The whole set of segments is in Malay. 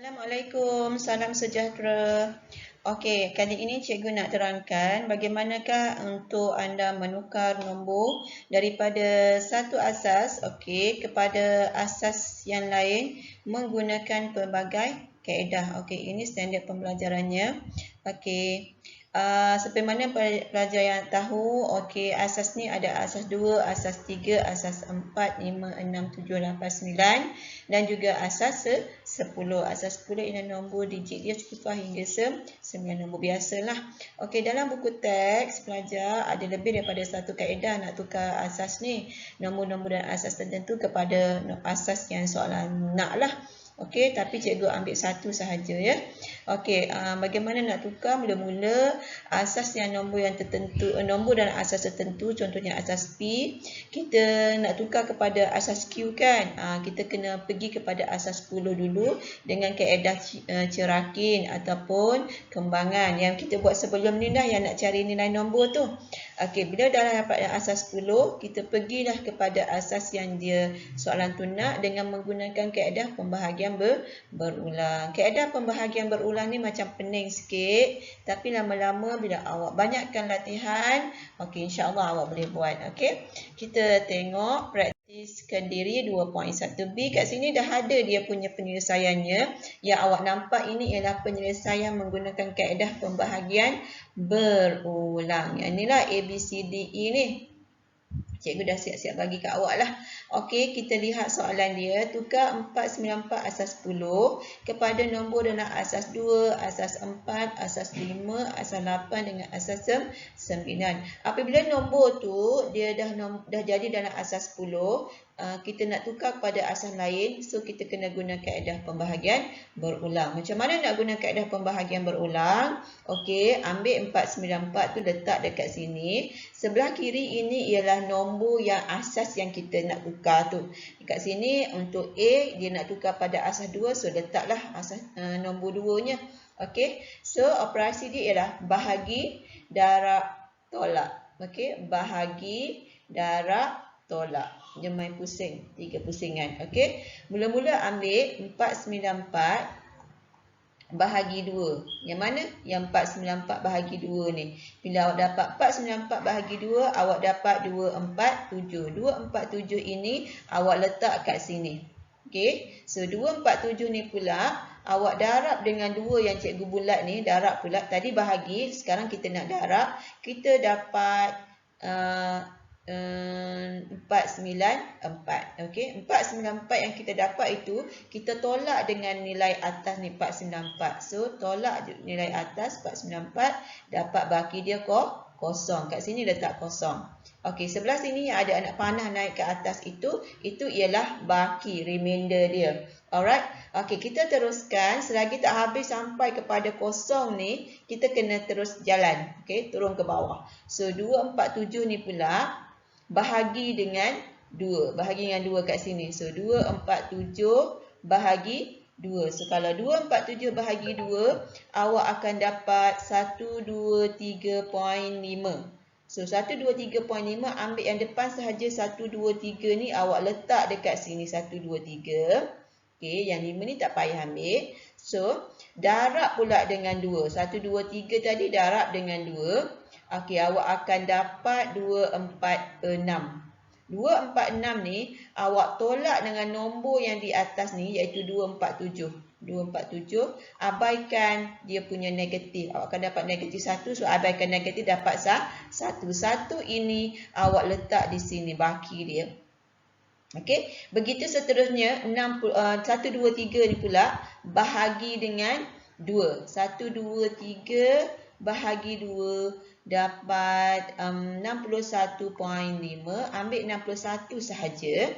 Assalamualaikum, salam sejahtera. Okey, kali ini cikgu nak terangkan bagaimanakah untuk anda menukar nombor daripada satu asas kepada asas yang lain menggunakan pelbagai kaedah. Okey, ini standard pembelajarannya. Okey. Seperti mana pelajar yang tahu, asas ni ada asas 2, asas 3, asas 4, 5, 6, 7, 8, 9 dan juga asas 10. Asas 10 ialah nombor digit dia sekitar hingga 9 nombor biasalah. Okey, dalam buku teks pelajar ada lebih daripada satu kaedah nak tukar asas ni, nombor-nombor dan asas tertentu kepada asas yang soalan nak lah. Okey, tapi cikgu ambil satu sahaja ya. Okey, bagaimana nak tukar? Mula-mula asas yang nombor yang tertentu, nombor dan asas tertentu, contohnya asas P, kita nak tukar kepada asas Q kan? Kita kena pergi kepada asas 10 dulu dengan kaedah cerakin ataupun kembangan yang kita buat sebelum ni dah, yang nak cari nilai nombor tu. Okey, bila dah dapat asas 10, kita pergilah kepada asas yang dia soalan tu nak dengan menggunakan kaedah pembahagian berulang. Kaedah pembahagian berulang ni macam pening sikit, tapi lama-lama bila awak banyakkan latihan, insya-Allah awak boleh buat. Okey. Kita tengok praktiskan diri 2.1b. Kat sini dah ada dia punya penyelesaiannya. Yang awak nampak ini ialah penyelesaian menggunakan kaedah pembahagian berulang. Yang inilah A, B, C, D, E ni. Cikgu dah siap-siap bagi kat awak lah. Okey, kita lihat soalan dia. Tukar 494 asas 10 kepada nombor dalam asas 2, asas 4, asas 5, asas 8 dengan asas 9. Apabila nombor tu dia dah jadi dalam asas 10, kita nak tukar kepada asas lain, so kita kena guna kaedah pembahagian berulang. Macam mana nak guna kaedah pembahagian berulang? Okey, ambil 494 tu letak dekat sini. Sebelah kiri ini ialah nombor yang asas yang kita nak tukar tu. Dekat sini untuk A, dia nak tukar pada asas 2, so letaklah asas nombor 2-nya. Okey, so operasi dia ialah bahagi, darab, tolak. Okey, bahagi, darab, tolak. Dia main pusing, 3 pusingan. Okey, mula-mula ambil 494 bahagi 2. Yang mana? Yang 494 bahagi 2 ni. Bila awak dapat 494 bahagi 2, awak dapat 247. 247 ini awak letak kat sini. Okey, so 247 ni pula awak darab dengan 2 yang cikgu bulat ni, darab pula. Tadi bahagi, sekarang kita nak darab. Kita dapat 494. Okey, 494 yang kita dapat itu kita tolak dengan nilai atas ni 494. So tolak nilai atas 494, dapat baki dia kosong. Kat sini letak kosong. Okey, sebelah sini yang ada anak panah naik ke atas itu ialah baki, remainder dia. Alright. Okey, kita teruskan selagi tak habis sampai kepada kosong ni, kita kena terus jalan. Okey, turun ke bawah. So 247 ni pula bahagi dengan 2. Bahagi dengan 2 kat sini. So 247 bahagi 2. So kalau 247 bahagi 2, awak akan dapat 123.5. So 123.5, ambil yang depan sahaja 123 ni awak letak dekat sini 123. Okey, yang 5 ni tak payah ambil. So darab pula dengan 2. 123 tadi darab dengan 2. Okey, awak akan dapat 246. 246 ni awak tolak dengan nombor yang di atas ni iaitu 247. 247, abaikan dia punya negatif. Awak akan dapat negatif 1, so abaikan negatif dapat 1. 1 ini awak letak di sini baki dia. Okey, begitu seterusnya 123 ni pula bahagi dengan 2. 123 bahagi 2 dapat 61.5. Ambil 61 sahaja.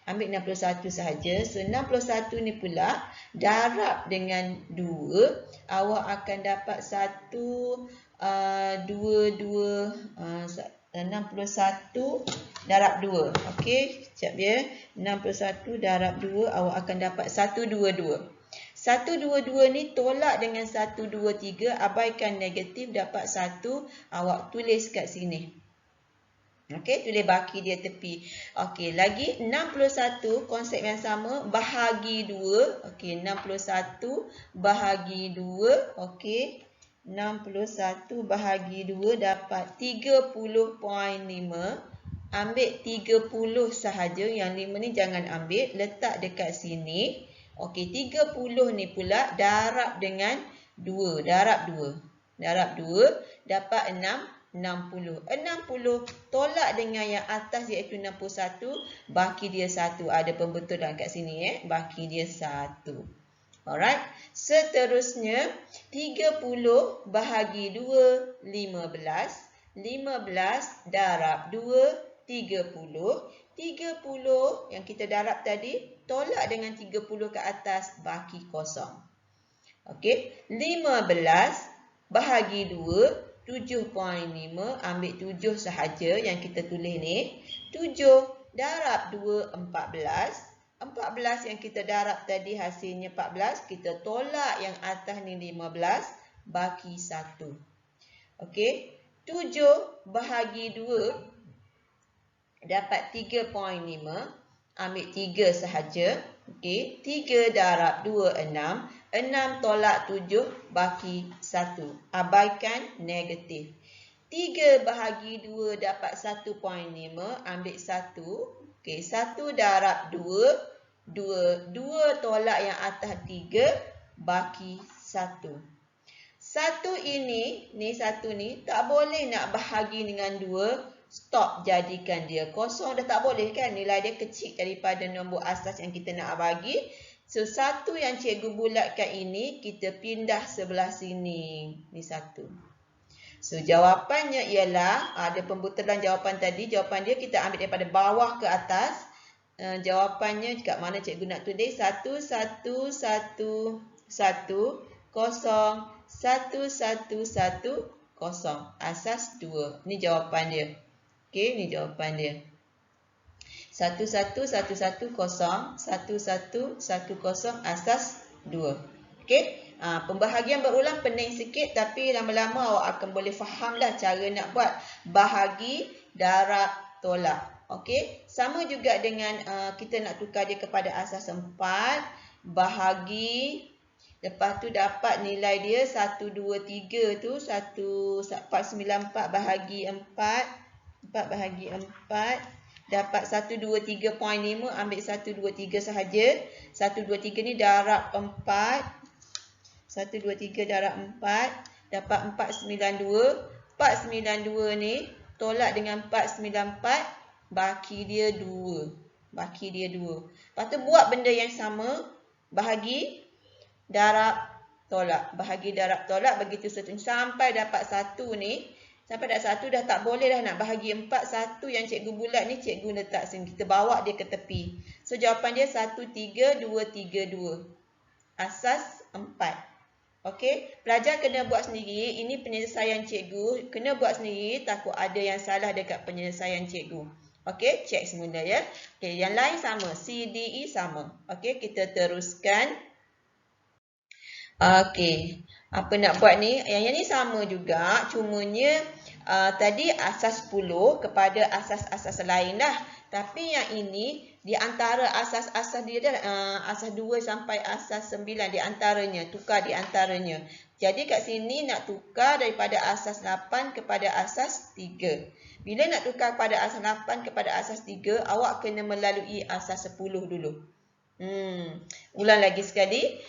Ambil 61 sahaja. So 61 ni pula darab dengan 2. Awak akan dapat 122 61 darab 2. Okey, sekejap ya. 61 darab 2 awak akan dapat 122. 122 ni tolak dengan 123, abaikan negatif dapat 1, awak tulis kat sini. Okey, tulis baki dia tepi. Okey, lagi 61 konsep yang sama bahagi 2. Okey, 61 bahagi 2. Okey. 61 bahagi 2 dapat 30.5. Ambil 30 sahaja, yang 5 ni jangan ambil, letak dekat sini. Okey, 30 ni pula darab dengan 2, darab 2. Darab 2 dapat 60. 60 tolak dengan yang atas iaitu 61, baki dia 1. Ada pembetulan kat sini baki dia 1. Alright. Seterusnya 30 bahagi 2 15. 15 darab 2 30. 30 yang kita darab tadi tolak dengan 30 ke atas, baki kosong. Okey, 15 bahagi 2 7.5, ambil 7 sahaja yang kita tulis ni. 7 darab 2 14. 14 yang kita darab tadi hasilnya 14, kita tolak yang atas ni 15, baki 1. Okey, 7 bahagi 2 dapat 3.5, ambil 3 sahaja. Okey, 3 darab 2 6. 6 tolak 7, baki 1. Abaikan negatif. 3 bahagi 2 dapat 1.5, ambil 1. Okey, 1 darab 2, 2. 2 tolak yang atas 3, baki 1. 1 ini, ni 1 ni, tak boleh nak bahagi dengan 2. Stop, jadikan dia kosong. Dah tak boleh kan? Nilai dia kecil daripada nombor asas yang kita nak bagi. So, 1 yang cikgu bulatkan ini, kita pindah sebelah sini. Ni 1. So, jawapannya ialah, ada pembetulan jawapan tadi. Jawapan dia kita ambil daripada bawah ke atas. Jawapannya kat mana cikgu nak tulis? 1, 1, 1, 1, 0, 1, 1, 1, 0. Asas 2. Ni jawapan dia. Okey, ni jawapan dia. 1, 1, 1, 1, 0, 1, 1, 1, 0, asas 2. Okey, pembahagian berulang pening sikit, tapi lama-lama awak akan boleh fahamlah cara nak buat bahagi, darab, tolak. Okey, sama juga dengan kita nak tukar dia kepada asas 4, bahagi, lepas tu dapat nilai dia 1, 2, 3 tu 494 bahagi 4. 4 bahagi 4 dapat 1, 2, 3.5, ambil 1, 2, 3 sahaja. 1, 2, 3 ni darab 4. 1, 2, 3 darab 4 dapat 492. 492 ni tolak dengan 494, baki dia 2. Baki dia 2. Lepas tu buat benda yang sama, bahagi, darab, tolak. Bahagi, darab, tolak, begitu seterusnya sampai dapat 1 ni. Sampai dah 1 dah tak boleh dah nak bahagi 4. 1 yang cikgu bulat ni cikgu letak sini. Kita bawa dia ke tepi. So jawapan dia 1, 3, 2, 3, 2. Asas 4. Okey. Pelajar kena buat sendiri. Ini penyelesaian cikgu. Kena buat sendiri. Takut ada yang salah dekat penyelesaian cikgu. Okey. Cek semula ya. Okey. Yang lain sama. C, D, E sama. Okey. Kita teruskan. Okey. Apa nak buat ni? Yang ni sama juga. Cumanya tadi asas 10 kepada asas-asas lain dah. Tapi yang ini di antara asas-asas dia dah asas 2 sampai asas 9 di antaranya, tukar di antaranya. Jadi kat sini nak tukar daripada asas 8 kepada asas 3. Bila nak tukar kepada asas 8 kepada asas 3, awak kena melalui asas 10 dulu. Ulang lagi sekali.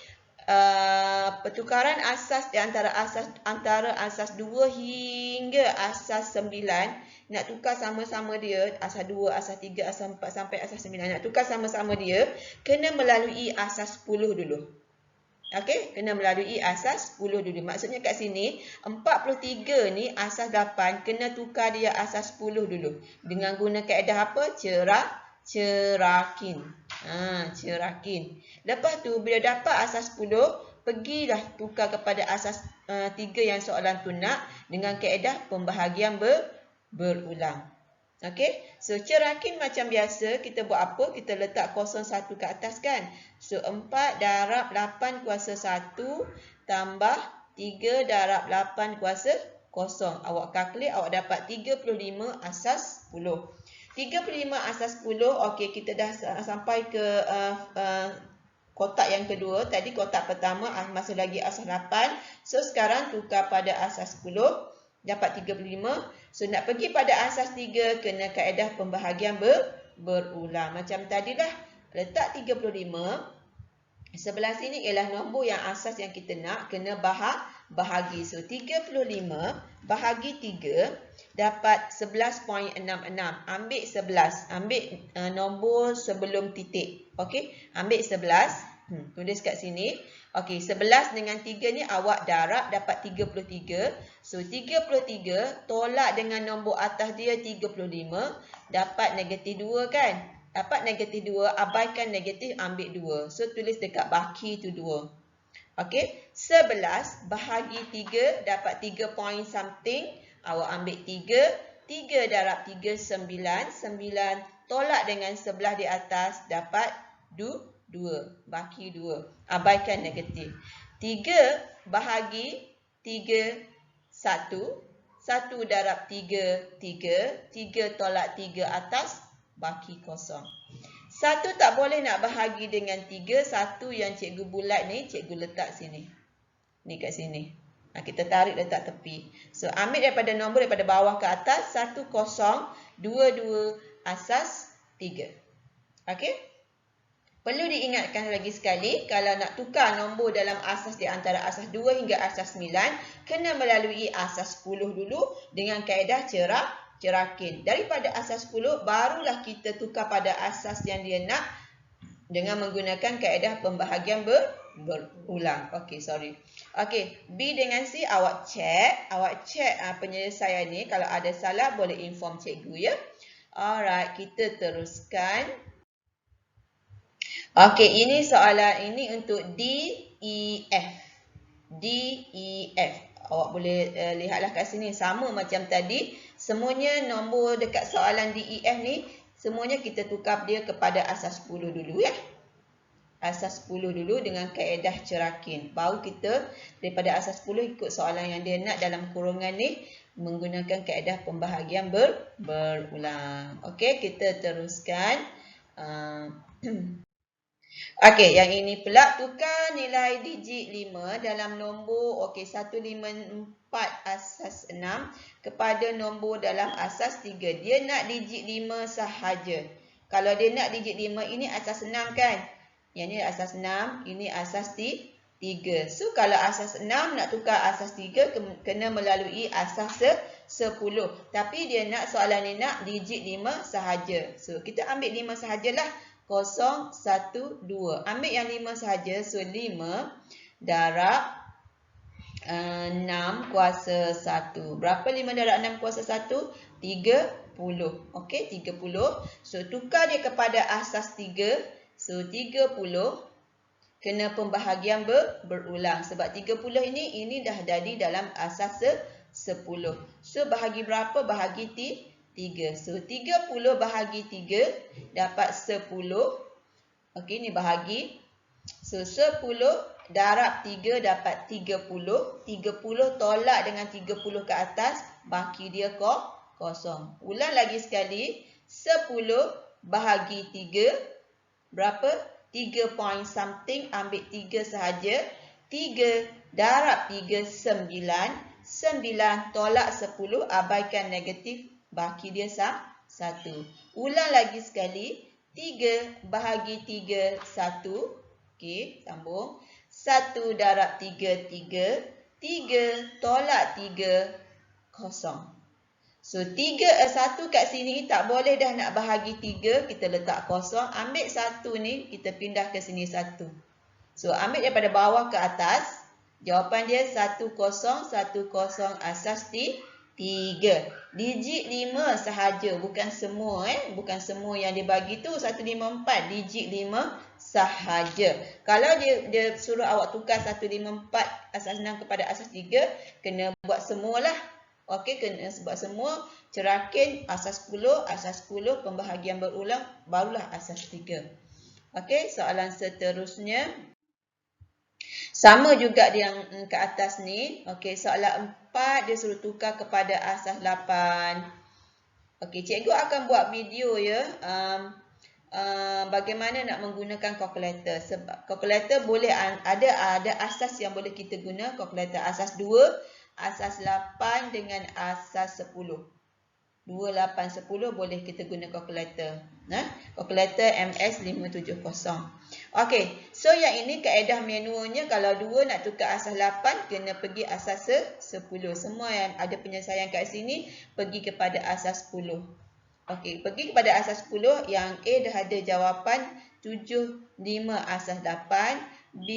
Pertukaran asas di antara asas 2 hingga asas 9 nak tukar sama-sama dia, asas 2, asas 3, asas 4 sampai asas 9 nak tukar sama-sama dia, kena melalui asas 10 dulu. Okey, kena melalui asas 10 dulu. Maksudnya kat sini 43 ni asas 8 kena tukar dia asas 10 dulu. Dengan guna kaedah apa? Cerakin. Cerakin. Lepas tu bila dapat asas 10, pergilah tukar kepada asas 3 yang soalan tu nak dengan kaedah pembahagian berulang. Okey. So cerakin macam biasa, kita buat apa? Kita letak 01 ke atas kan. So 4 darab 8 kuasa 1 tambah 3 darab 8 kuasa kosong. Awak kalkulate, awak dapat 35 asas 10. 35 asas 10, okey, kita dah sampai ke kotak yang kedua. Tadi kotak pertama masih lagi asas 8. So, sekarang tukar pada asas 10. Dapat 35. So, nak pergi pada asas 3, kena kaedah pembahagian berulang. Macam tadi dah, letak 35. Sebelah sini ialah nombor yang asas yang kita nak, kena bahagi. So, 35 bahagi 3 dapat 11.66. Ambil 11. Ambil nombor sebelum titik. Okey, ambil 11. Tulis kat sini. Okey, 11 dengan 3 ni awak darab dapat 33. So, 33 tolak dengan nombor atas dia 35. Dapat negatif 2 kan? Dapat negatif 2, abaikan negatif, ambil 2. So, tulis dekat baki tu 2. Okey, 11 bahagi 3 dapat 3 point something. Awak ambil 3. 3 darab 3, 9. 9 tolak dengan sebelah di atas dapat 2. Baki 2. Abaikan negatif. 3 bahagi 3, 1. 1 darab 3, 3. 3 tolak 3 atas, baki kosong. 1 tak boleh nak bahagi dengan 3. 1 yang cikgu bulat ni, cikgu letak sini. Ni kat sini. Kita tarik letak tepi. So, ambil daripada nombor daripada bawah ke atas. 10, 22 asas 3. Okey? Perlu diingatkan lagi sekali, kalau nak tukar nombor dalam asas di antara asas 2 hingga asas 9, kena melalui asas 10 dulu dengan kaedah cerakin. Daripada asas 10, barulah kita tukar pada asas yang dia nak dengan menggunakan kaedah pembahagian berulang. Okey, sorry. Okey, B dengan C awak check. Awak check penyelesaian ni. Kalau ada salah, boleh inform cikgu ya. Alright, kita teruskan. Okey, ini soalan ini untuk D, E, F. D, E, F. Awak boleh lihatlah kat sini. Sama macam tadi. Semuanya nombor dekat soalan D, E, F ni, semuanya kita tukar dia kepada asas 10 dulu ya. Asas 10 dulu dengan kaedah cerakin. Baru kita daripada asas 10 ikut soalan yang dia nak dalam kurungan ni menggunakan kaedah pembahagian berulang. Okey, kita teruskan. Okey, yang ini pula tukar nilai digit 5 dalam nombor 154 asas 6 kepada nombor dalam asas 3. Dia nak digit 5 sahaja. Kalau dia nak digit 5, ini asas 6 kan? Yang ni asas 6, ini asas 3. So, kalau asas 6 nak tukar asas 3, kena melalui asas 10. Tapi dia nak soalan ni nak digit 5 sahaja. So, kita ambil 5 sahajalah. 0, 1, 2. Ambil yang 5 sahaja. So, 5 darab 6 kuasa 1. Berapa 5 darab 6 kuasa 1? 30. Okey, 30. So, tukar dia kepada asas 3. So, 30 kena pembahagian berulang. Sebab 30 ini dah jadi dalam asas 10. So, bahagi berapa? Bahagi 3. So, 30 bahagi 3 dapat 10. Okey, ni bahagi. So, 10 darab 3 dapat 30. 30 tolak dengan 30 ke atas, baki dia kosong. Ulang lagi sekali. 10 bahagi 3. Berapa? 3 point something. Ambil 3 sahaja. 3 darab 3, 9. 9 tolak 10, abaikan negatif. Baki dia 1. Ulang lagi sekali. 3 bahagi 3, 1. Okey, sambung. 1 darab 3, 3. 3 tolak 3, kosong. So, 1 kat sini tak boleh dah nak bahagi 3. Kita letak kosong. Ambil 1 ni, kita pindah ke sini 1. So, ambil daripada bawah ke atas. Jawapan dia 10, 10 asas 3. Digit 5 sahaja, bukan semua bukan semua yang dia bagi tu 154, digit 5 sahaja. Kalau dia suruh awak tukar 154 asas 6 kepada asas 3, kena buat semualah. Okey, kena buat semua. Cerakin asas 10, pembahagian berulang, barulah asas 3. Okey, soalan seterusnya. Sama juga yang ke atas ni. Okey, soalan 4 dia suruh tukar kepada asas 8. Okey, cikgu akan buat video ya. Bagaimana nak menggunakan kalkulator. Sebab kalkulator boleh ada asas yang boleh kita guna. Kalkulator asas 2, asas 8 dengan asas 10. 2, 8, 10 boleh kita guna kalkulator. Kalkulator MS570. Okey, so yang ini kaedah manualnya. Kalau 2 nak tukar asas 8, kena pergi asas 10. Semua yang ada penyelesaian kat sini, pergi kepada asas 10. Okey, pergi kepada asas 10. Yang A dah ada jawapan 7, 5 asas 8. B,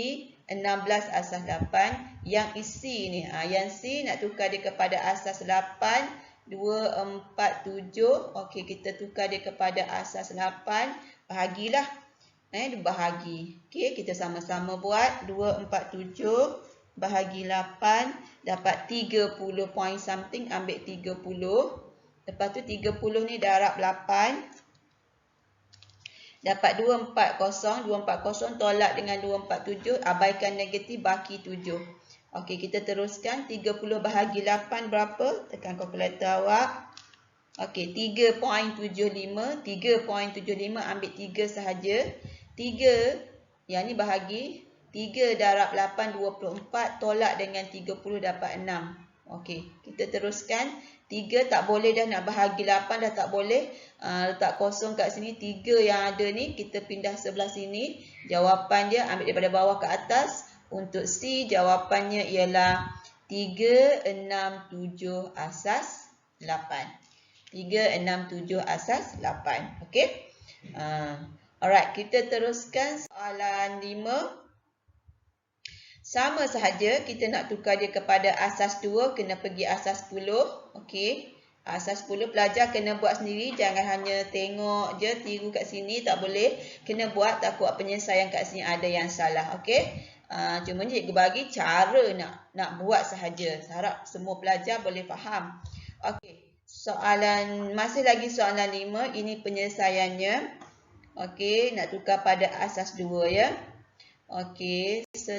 16 asas 8. Yang C ni, yang C nak tukar dia kepada asas 8. 2, 4, 7. Okey, kita tukar dia kepada asas 8. Bahagilah. Bahagi. Okey, kita sama-sama buat. 2, 4, 7. Bahagi 8. Dapat 30 point something. Ambil 30. Lepas tu 30 ni darab 8. Dapat 240. 240 tolak dengan 247. Abaikan negatif, baki 7. Okey, kita teruskan. 30 bahagi 8 berapa? Tekan kalkulator awak. Okey, 3.75. 3.75 ambil 3 sahaja. 3, yang ni bahagi. 3 darab 8, 24. Tolak dengan 30 dapat 6. Okey, kita teruskan. 3 tak boleh dah nak bahagi 8 dah tak boleh. Letak kosong kat sini. 3 yang ada ni kita pindah sebelah sini. Jawapan dia ambil daripada bawah ke atas. Untuk C jawapannya ialah 3, 6, 7 asas 8. 3, 6, 7 asas 8. Okey. Alright, kita teruskan soalan 5. Sama sahaja, kita nak tukar dia kepada asas 2, kena pergi asas 10. Okey. Asas 10 pelajar kena buat sendiri, jangan hanya tengok je, tiru kat sini, tak boleh. Kena buat, takut penyelesaian kat sini ada yang salah. Okey. Cuma cikgu bagi cara nak buat sahaja. Harap semua pelajar boleh faham. Okey. Masih lagi soalan 5, ini penyelesaiannya. Okey, nak tukar pada asas 2 ya. Okey,